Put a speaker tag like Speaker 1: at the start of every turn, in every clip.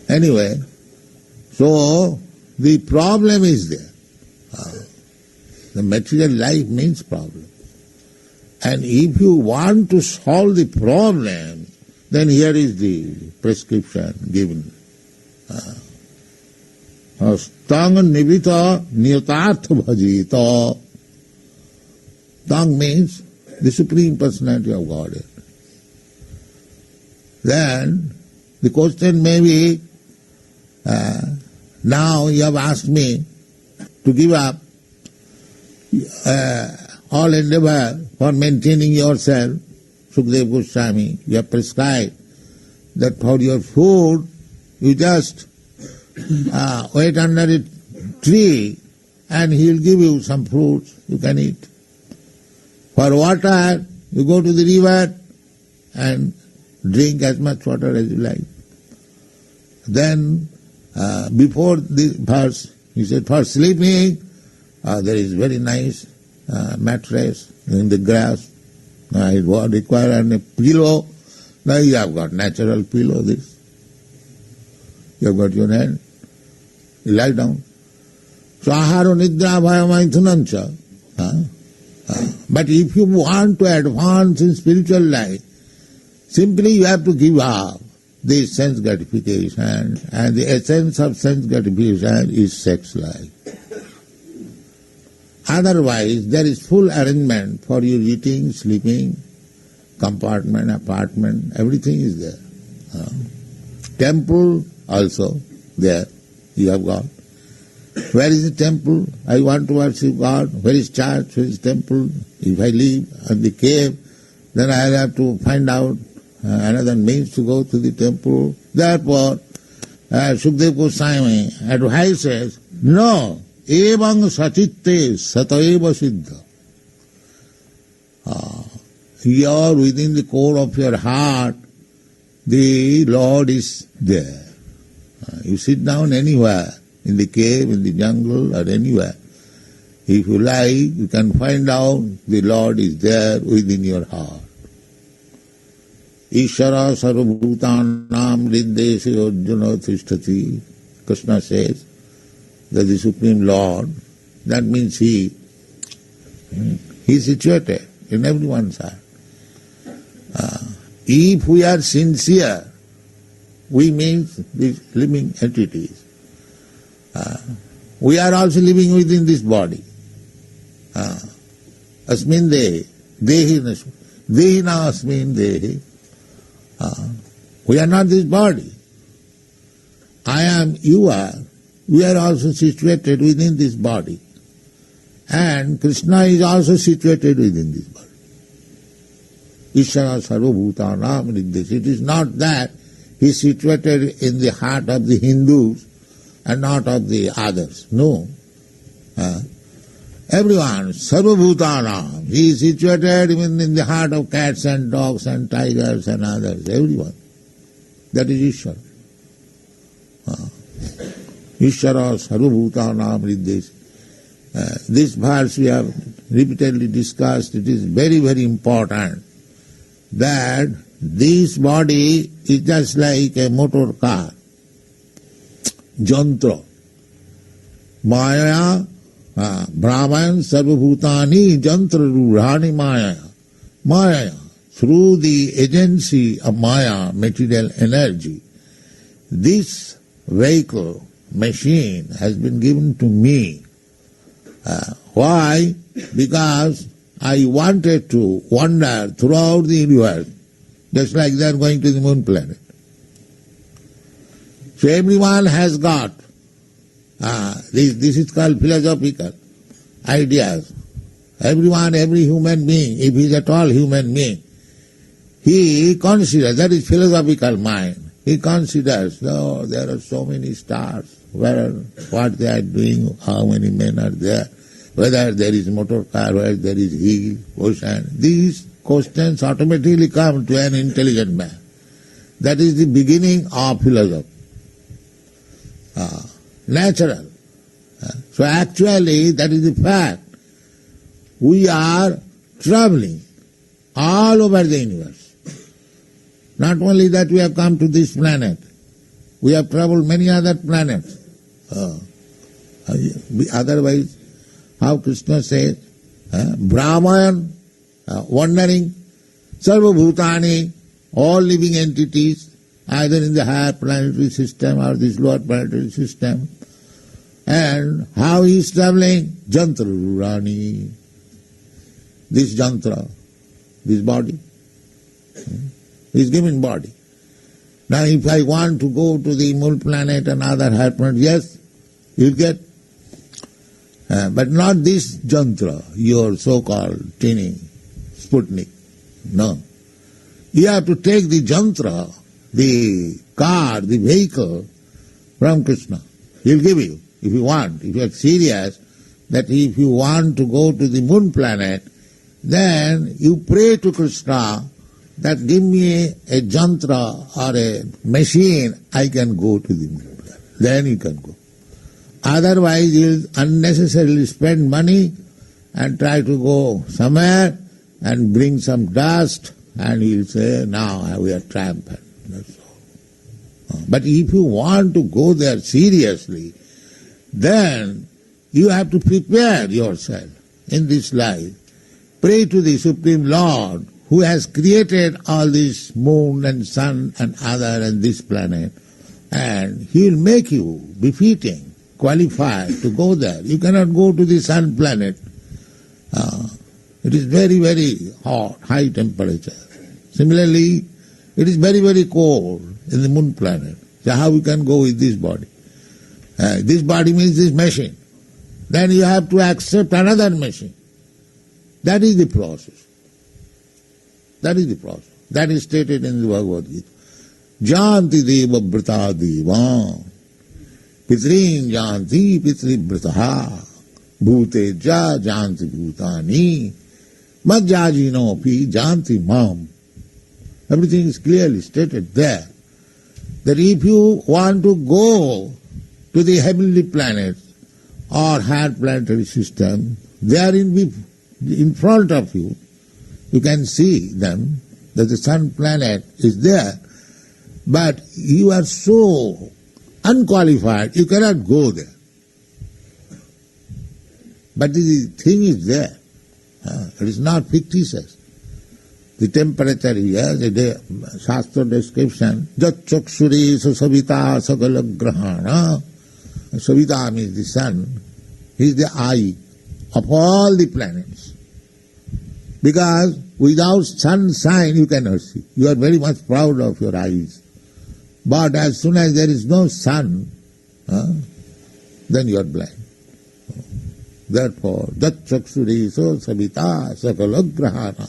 Speaker 1: Anyway, so the problem is there. The material life means problem. And if you want to solve the problem, then here is the prescription given. Tang nivita niyatartha bhajita. Tang means the Supreme Personality of Godhead. Then the question may be, now you have asked me to give up all endeavor for maintaining yourself. Sukadeva Goswami, you have prescribed that for your food you just wait under a tree and he will give you some fruits you can eat. For water, you go to the river and drink as much water as you like. Then, before this verse, he said, for sleeping, there is very nice mattress in the grass. It would require a pillow. Now you have got natural pillow, this. You have got your hand. You lie down. So, aharo nidra bhayamaithunancha. But if you want to advance in spiritual life, simply you have to give up this sense gratification, and the essence of sense gratification is sex life. Otherwise, there is full arrangement for your eating, sleeping, compartment, apartment, everything is there. Temple also there, you have got. Where is the temple? I want to worship God. Where is church? Where is temple? If I live in the cave, then I will have to find out another means to go to the temple. Therefore, Sukadeva Goswami advises, no, evang sachitte sataiva siddha. Here within the core of your heart, the Lord is there. You sit down anywhere, in the cave, in the jungle, or anywhere. If you like, you can find out the Lord is there within your heart. Ishara sarvabhutanam riddesi arjuna tishtati. Krishna says that the Supreme Lord, that means He is situated in everyone's heart. If we are sincere, we mean these living entities. We are also living within this body. Asmin dehi, dehina asmin dehi. We are not this body. I am, you are. We are also situated within this body. And Krishna is also situated within this body. Ishara sarvabhutanam riddesi. It is not that He is situated in the heart of the Hindus and not of the others. No. Everyone, sarvabhutanam, He is situated even in the heart of cats and dogs and tigers and others, everyone. That is Ishvara. Ishvara sarvabhutanam riddesi. This verse we have repeatedly discussed. It is very, very important that this body is just like a motor car. Jantra. Maya, Brahman, Sarvabhutani, Jantra Rurhani Maya. Maya, through the agency of Maya, material energy, this vehicle, machine has been given to me. Why? Because I wanted to wander throughout the universe, just like they are going to the moon planet. So everyone has got, this is called philosophical ideas. Everyone, every human being, if he is at all human being, he considers, that is philosophical mind, he considers, oh, there are so many stars, what they are doing, how many men are there, whether there is motor car, whether there is hill, ocean. These questions automatically come to an intelligent man. That is the beginning of philosophy. Natural. So actually, that is the fact. We are traveling all over the universe. Not only that we have come to this planet, We have traveled many other planets. Otherwise, how Krishna says, Brahman, wandering, Sarva Bhutani, all living entities, either in the higher planetary system or this lower planetary system. And how he is traveling? Jantra Rurani. This jantra, this body. He is given body. Now if I want to go to the moon planet and other higher planets, yes, you'll get. But not this jantra, your so-called tiny Sputnik. No. You have to take the jantra, the car, the vehicle from Krishna. He'll give you, if you want. If you are serious, that if you want to go to the moon planet, then you pray to Krishna that give me a jantra or a machine, I can go to the moon planet. Then you can go. Otherwise, you'll unnecessarily spend money and try to go somewhere and bring some dust, and you'll say, now we are triumphant. That's all. But if you want to go there seriously, then you have to prepare yourself in this life. Pray to the Supreme Lord who has created all this moon and sun and other and this planet, and He will make you befitting, qualified to go there. You cannot go to the sun planet. It is very, very hot, high temperature. Similarly, it is very, very cold in the moon planet. So how we can go with this body? This body means this machine. Then you have to accept another machine. That is the process. That is the process. That is stated in the Bhagavad Gita. Janti deva brata deva pitrin janti pitri brataha bhute ja janti bhutani madjajino pi janti mam. Everything is clearly stated there. That if you want to go to the heavenly planet or higher planetary system, they are in front of you. You can see them, that the sun planet is there, but you are so unqualified, you cannot go there. But the thing is there. It is not fictitious. The temperature here, the Shastra description, Jat Chakshuri Savita Sakala Grahana. Savita means the sun. He is the eye of all the planets. Because without sun sign you cannot see. You are very much proud of your eyes. But as soon as there is no sun, then you are blind. Therefore, Jat Chakshuri Savita Sakala Grahana.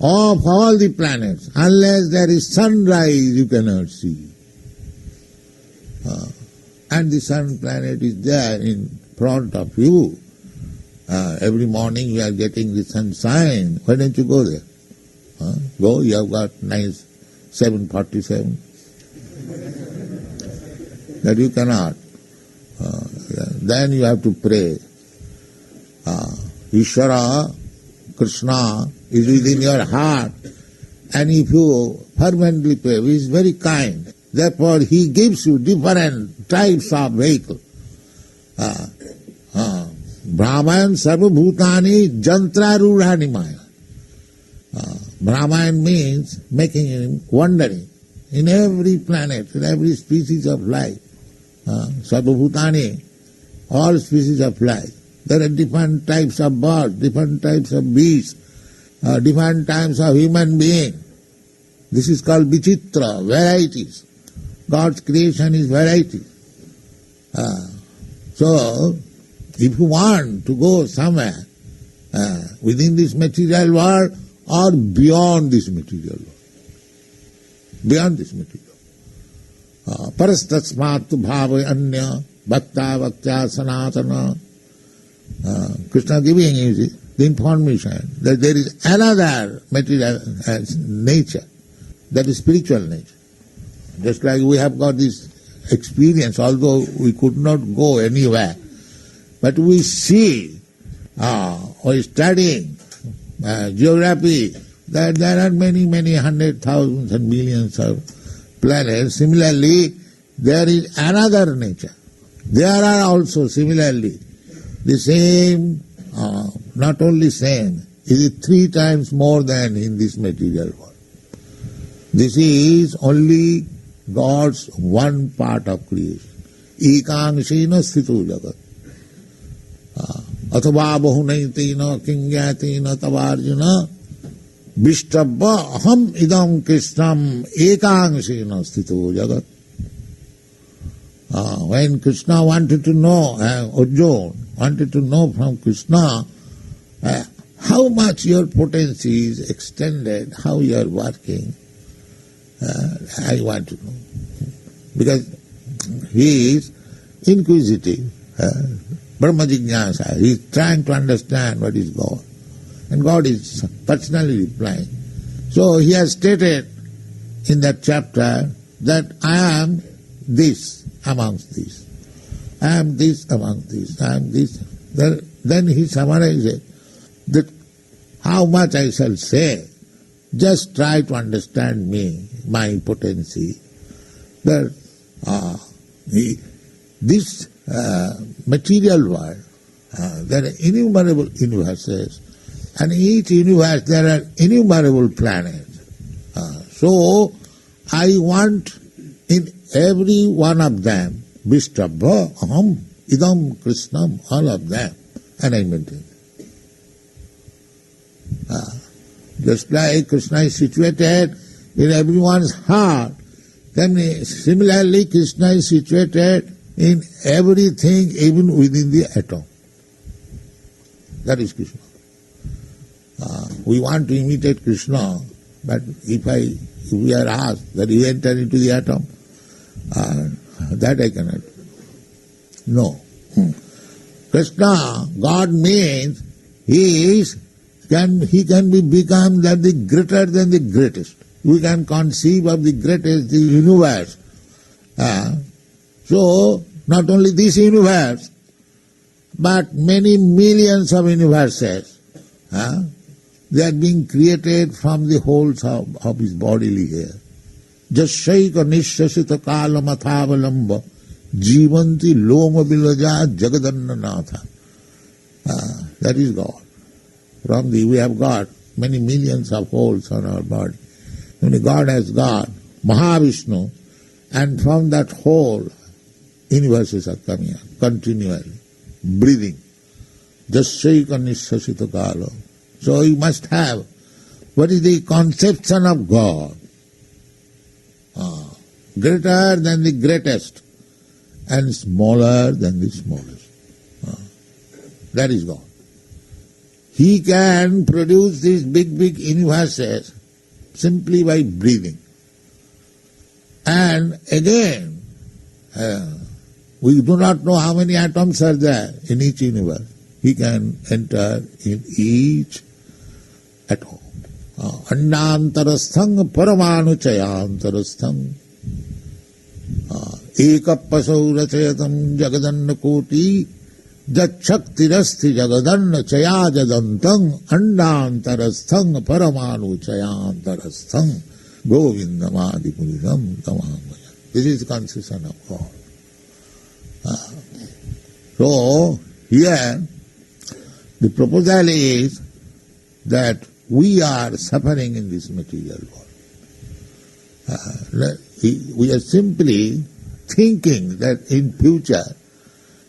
Speaker 1: Of all the planets, unless there is sunrise, you cannot see. And the sun planet is there in front of you. Every morning you are getting the sunshine. Why don't you go there? Go, you have got nice 747. That you cannot. Then you have to pray. Ishvara, Krishna is within your heart. And if you fervently pray, He is very kind. Therefore He gives you different types of vehicle. Brahman sarva bhutani jantra rurani maya. Brahman means making him wandering in every planet, in every species of life. Sarva bhutani, all species of life. There are different types of birds, different types of beasts, different types of human beings. This is called vichitra, varieties. God's creation is variety. So, if you want to go somewhere within this material world or beyond this material world, beyond this material, parastatsmat bhava anya bhakta bhakta sanatana. Krishna giving you the information that there is another material nature, that is spiritual nature. Just like we have got this experience, although we could not go anywhere, but we see, or studying geography, that there are many, many hundred thousands and millions of planet, similarly there is another nature. There are also similarly the same, not only same, it is 3 times more than in this material world. This is only God's one part of creation. Ekangsena sthito jagat. Athava bahunaitina kinyatina tavarjuna vishtabha aham idam krishnam ekangsena sthito jagat. When Krishna wanted to know, Arjuna wanted to know from Krishna how much your potency is extended, how you are working, I want to know. Because he is inquisitive, Brahma Jignasa, he is trying to understand what is God. And God is personally replying. So he has stated in that chapter that I am this amongst this. I am this amongst this. I am this. Then he summarizes that how much I shall say. Just try to understand me, my potency. That this material world, there are innumerable universes, and each universe there are innumerable planets. So I want in every one of them, Vishtabha, Aham, Idam, Krishnam, all of them, and I maintain. Just like Krishna is situated in everyone's heart, then similarly Krishna is situated in everything, even within the atom. That is Krishna. We want to imitate Krishna, but if we are asked that you enter into the atom, that I cannot. No. Krishna, God means He can be become the greater than the greatest. We can conceive of the greatest, the universe. So, not only this universe, but many millions of universes, they are being created from the wholes of his bodily hair. Jashaika nishasita kala mathavalamba jivanti loma vilaja jagadanna natha. That is God. From we have got many millions of holes on our body. Only God has got Mahavishnu, and from that hole, universes are coming out continually, breathing. Jashaika nishasita kala. So you must have what is the conception of God. Greater than the greatest and smaller than the smallest. That is God. He can produce these big universes simply by breathing. And again, we do not know how many atoms are there in each universe. He can enter in each atom. Annantarasthang paramanu chayantarasthang ekapasau rachayatam jagadanna koti jachaktirasti jagadanna chayajadantang annantarasthang paramanu chayantarasthang govindamadi purisam tamamaya. This is the conception of God. So here the proposal is that we are suffering in this material world. We are simply thinking that in future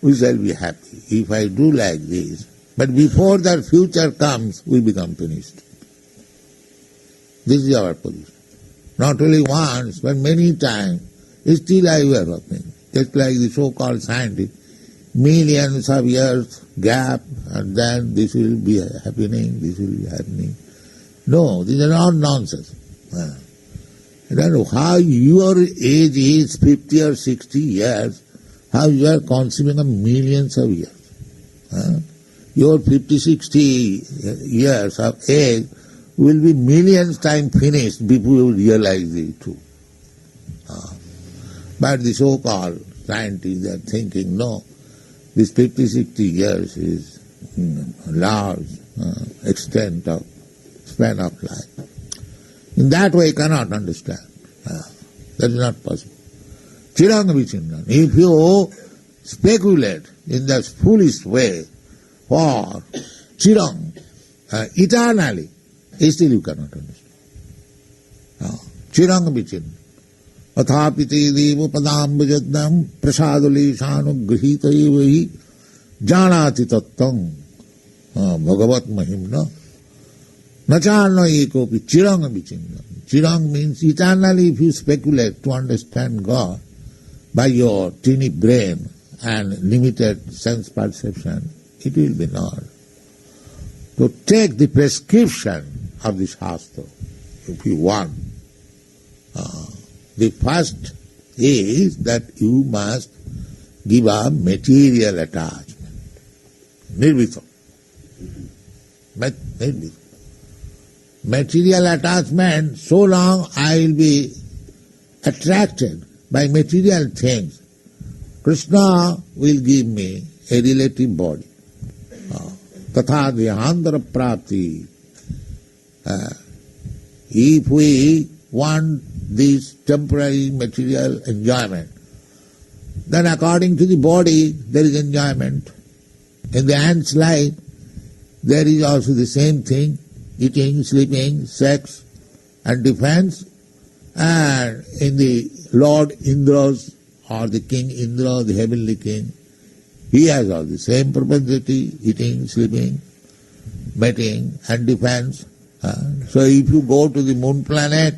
Speaker 1: we shall be happy if I do like this. But before that future comes, we become finished. This is our position. Not only once, but many times. Still I wear nothing. Just like the so-called scientists, millions of years gap, and then this will be happening, this will be happening. No, these are all nonsense. I don't know how your age is 50 or 60 years, how you are conceiving of millions of years. Your 50, 60 years of age will be millions times finished before you realize the truth. But the so-called scientists are thinking, no, this 50, 60 years is large extent of span of life. In that way, cannot understand. That is not possible. Chirang vichinna. If you speculate in that foolish way for chirang, eternally, still you cannot understand. Chirang vichinna. Athapite devo padambajadnam prasaduleshanu grihita evahi janati tattam bhagavat mahimna nachana ekopi chirang vichinna. Chirang means eternally. If you speculate to understand God by your teeny brain and limited sense perception, it will be not. So take the prescription of the Shastra if you want. The first is that you must give up material attachment. Nirvito. Nirvito. Material attachment, so long I will be attracted by material things, Krishna will give me a relative body. Tatha dhyandara prapti. If we want this temporary material enjoyment, then according to the body there is enjoyment. In the ant's life there is also the same thing, eating, sleeping, sex and defense. And in the Lord Indra's or the King Indra, the heavenly king, he has all the same propensity, eating, sleeping, mating and defense. So if you go to the moon planet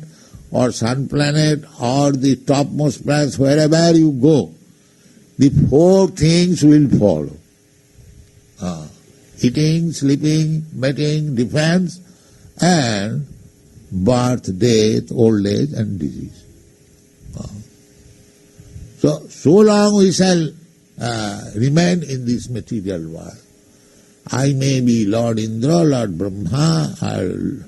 Speaker 1: or sun planet or the topmost planets, wherever you go, the four things will follow. Eating, sleeping, mating, defense, and birth, death, old age and disease. So long we shall remain in this material world. I may be Lord Indra, Lord Brahma, or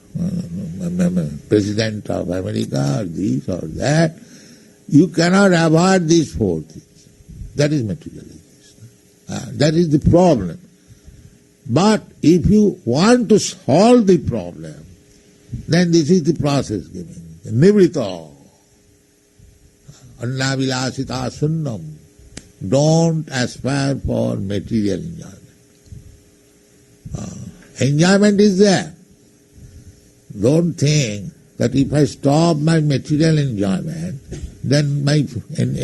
Speaker 1: President of America, or this or that. You cannot avoid these four things. That is materialism. That is the problem. But if you want to solve the problem, then this is the process given. Nivrita. Annavilasita sunnam. Don't aspire for material enjoyment. Enjoyment is there. Don't think that if I stop my material enjoyment, then my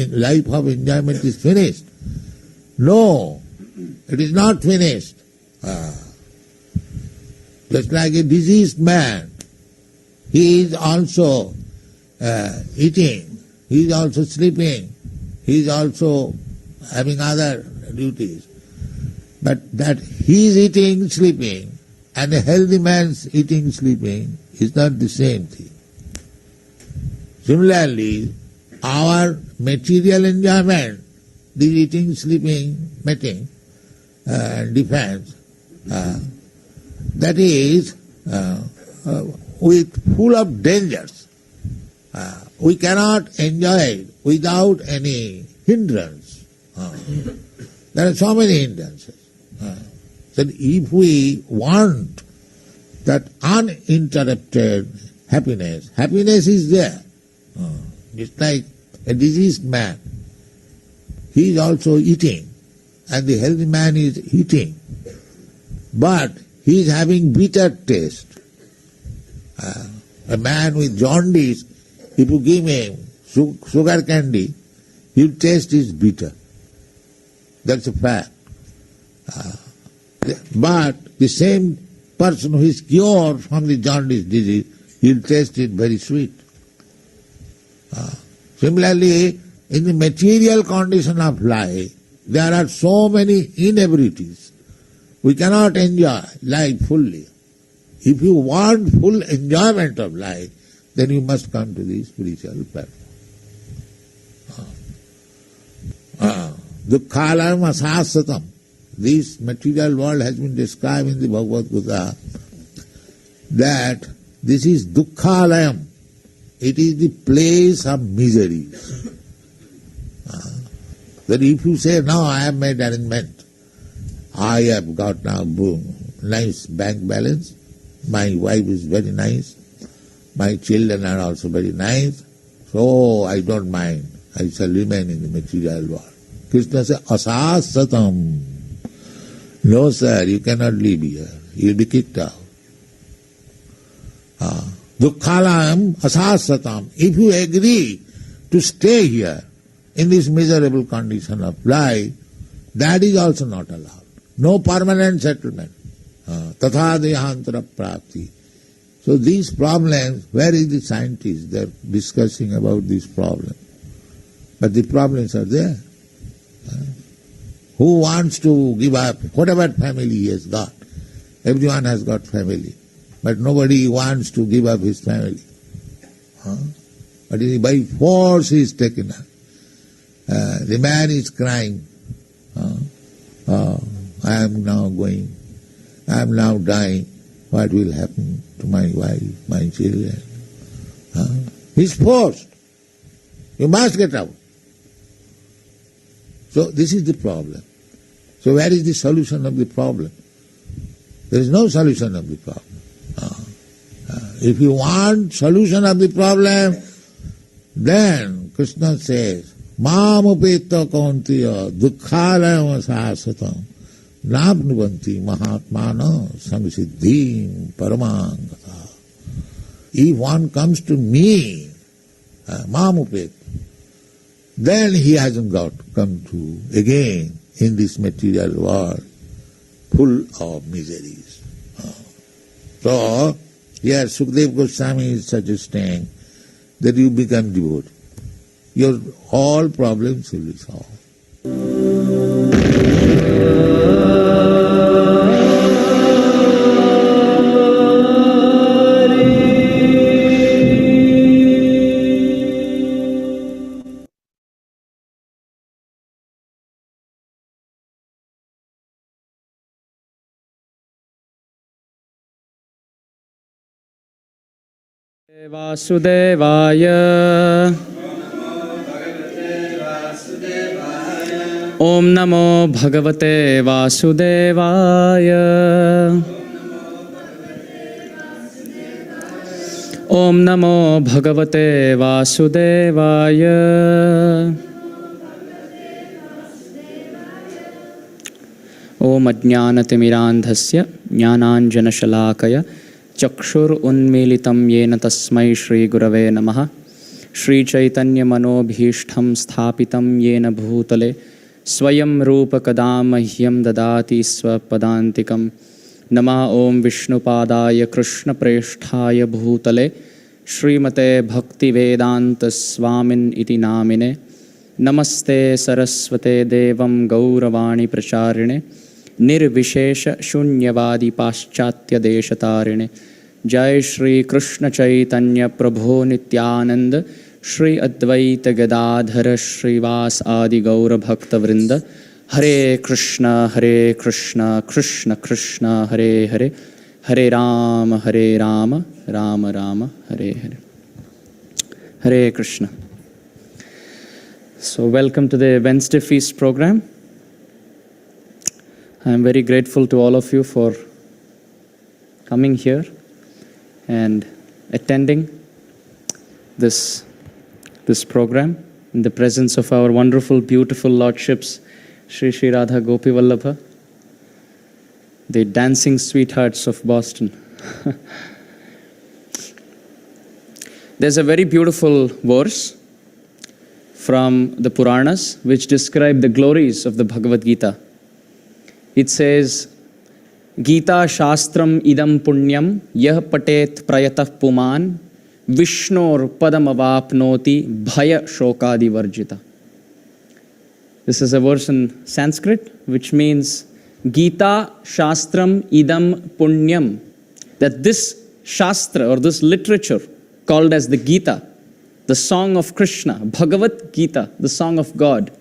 Speaker 1: life of enjoyment is finished. No, it is not finished. Just like a diseased man, he is also eating, he is also sleeping, he is also having other duties. But that he is eating, sleeping, and a healthy man's eating, sleeping is not the same thing. Similarly, our material enjoyment, the eating, sleeping, mating, defense, that is with full of dangers. We cannot enjoy it without any hindrance. There are so many hindrances. That if we want that uninterrupted happiness, happiness is there. It's like a diseased man. He is also eating, and the healthy man is eating, but he is having bitter taste. A man with jaundice, if you give him sugar candy, his taste is bitter. That's a fact. But the same person who is cured from the jaundice disease, he'll taste it very sweet. Similarly, in the material condition of life, there are so many inevitabilities. We cannot enjoy life fully. If you want full enjoyment of life, then you must come to the spiritual platform. Dukkhalayam asasatam. This material world has been described in the Bhagavad Gita that this is dukkhalayam. It is the place of miseries. That if you say, now I have made arrangement, I have got now nice bank balance, my wife is very nice, my children are also very nice, So I don't mind. I shall remain in the material world. Krishna says, asasatam. No, sir, you cannot live here. You'll be kicked out. Dukkhalam asasatam. If you agree to stay here in this miserable condition of life, that is also not allowed. No permanent settlement. Tatha dehantara prapti. So these problems, where is the scientists? They are discussing about these problems. But the problems are there. Who wants to give up whatever family he has got? Everyone has got family. But nobody wants to give up his family. But by force he is taken up. The man is crying. I am now going. I am now dying. What will happen to my wife, my children? He is forced. You must get out. So this is the problem. So where is the solution of the problem? There is no solution of the problem. If you want solution of the problem, then Krishna says, Mam upeta kauntiya dukkhalayam asasatam nabnuvanti mahatmana samsiddhim paramangata. If one comes to me, Mam upeta, then he hasn't got to come to again in this material world full of miseries. So, here Sukadeva Goswami is suggesting that you become devotee. Your all problems will be solved.
Speaker 2: Vasudevaya Om Namo Bhagavate Vasudevaya Om Namo Bhagavate Vasudevaya Om Ajnanatimirandhasya Jnananjanashalakaya Chakshur unmilitam yena tasmai Shri Gurave Namaha Shri Chaitanya Manobhishtham sthapitam yena bhutale Swayam Rupa Kadamahyam Dadati Swapadantikam Nama Om Vishnupadaya Krishna Presthaya Bhutale Srimate Bhaktivedanta Swamin iti namine Namaste Saraswate Devam Gauravani Pracharine Nirvishesha Shunyavadi Paschatya Deshatarine Jai Shri Krishna Chaitanya Prabhu Nityananda Shri Advaita Gadadhara Shrivas Adi Gaura Bhakta Vrinda Hare Krishna Krishna Krishna Hare Hare Hare Rama Rama Rama Hare Hare Hare Krishna. So welcome to the Wednesday Feast program. I am very grateful to all of you for coming here and attending this program in the presence of our wonderful, beautiful Lordships, Shri Shri Radha Gopi Vallabha, the dancing sweethearts of Boston. There's a very beautiful verse from the Puranas which describe the glories of the Bhagavad Gita. It says, Gita Shastram idam punyam yah patet prayatah puman Vishnor padamavapnoti bhaya shokadi varjita. This is a verse in Sanskrit which means Gita Shastram idam punyam. That this Shastra or this literature called as the Gita, the song of Krishna, Bhagavad Gita, the song of God.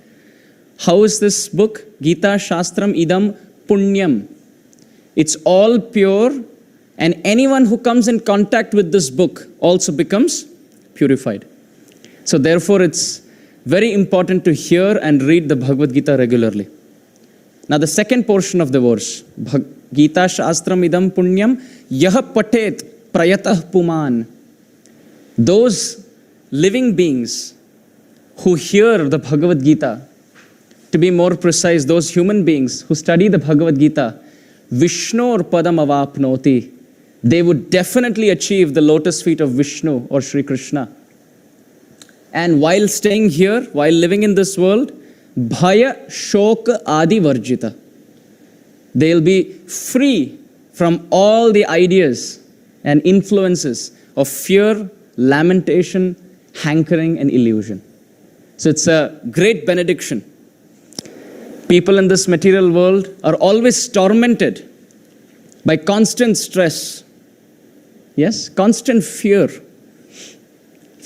Speaker 2: How is this book? Gita Shastram idam punyam. It's all pure, and anyone who comes in contact with this book also becomes purified. So therefore it's very important to hear and read the Bhagavad Gita regularly. Now the second portion of the verse, Gita Shastram idam punyam yah patet prayatah puman. Those living beings who hear the Bhagavad Gita, to be more precise, those human beings who study the Bhagavad Gita, Vishnur padam avapnoti, they would definitely achieve the lotus feet of Vishnu or Sri Krishna. And while staying here, while living in this world, bhaya shoka adi varjita, they'll be free from all the ideas and influences of fear, lamentation, hankering, and illusion. So it's a great benediction. People in this material world are always tormented by constant stress. Yes, constant fear.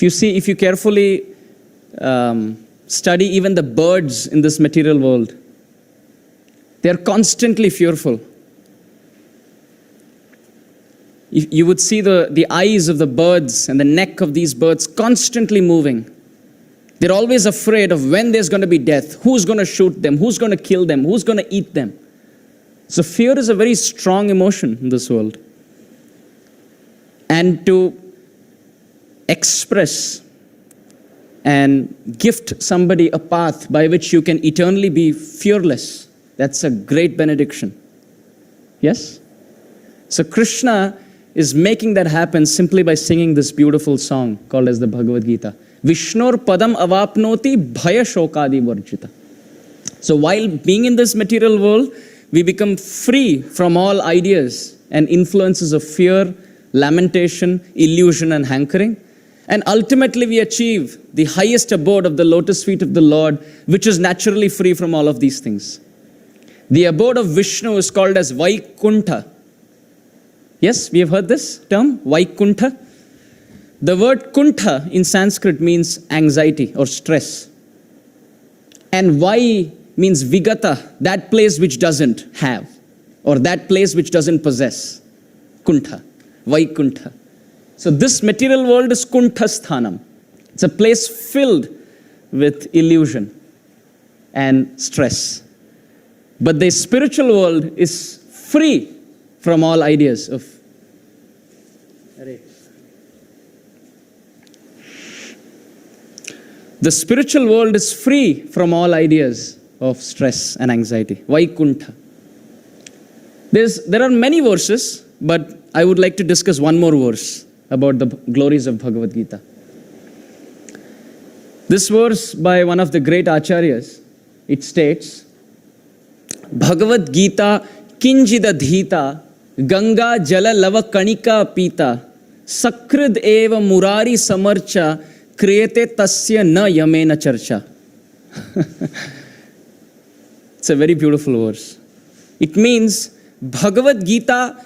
Speaker 2: If you carefully study even the birds in this material world, they are constantly fearful. You would see the eyes of the birds and the neck of these birds constantly moving. They're always afraid of when there's going to be death, who's going to shoot them, who's going to kill them, who's going to eat them. So fear is a very strong emotion in this world. And to express and gift somebody a path by which you can eternally be fearless, that's a great benediction. Yes? So Krishna is making that happen simply by singing this beautiful song called as the Bhagavad Gita. Vishnur padam avapnoti bhaya shokadi varjita. So while being in this material world, we become free from all ideas and influences of fear, lamentation, illusion, and hankering. And ultimately we achieve the highest abode of the lotus feet of the Lord, which is naturally free from all of these things. The abode of Vishnu is called as Vaikuntha. Yes, we have heard this term, Vaikuntha. The word kuntha in Sanskrit means anxiety or stress. And Vai means vigata, that place which doesn't have, or that place which doesn't possess. Kuntha, Vaikuntha. So this material world is Kuntha Sthanam. It's a place filled with illusion and stress. But the spiritual world is free from all ideas of The spiritual world is free from all ideas of stress and anxiety. Vaikuntha. There are many verses, but I would like to discuss one more verse about the glories of Bhagavad Gita. This verse by one of the great acharyas, it states, Bhagavad Gita kinjida dhita ganga jala lava kanika pita sakrid eva murari samarcha kriyate tasya na yamena charcha. It's a very beautiful verse. It means Bhagavad Gita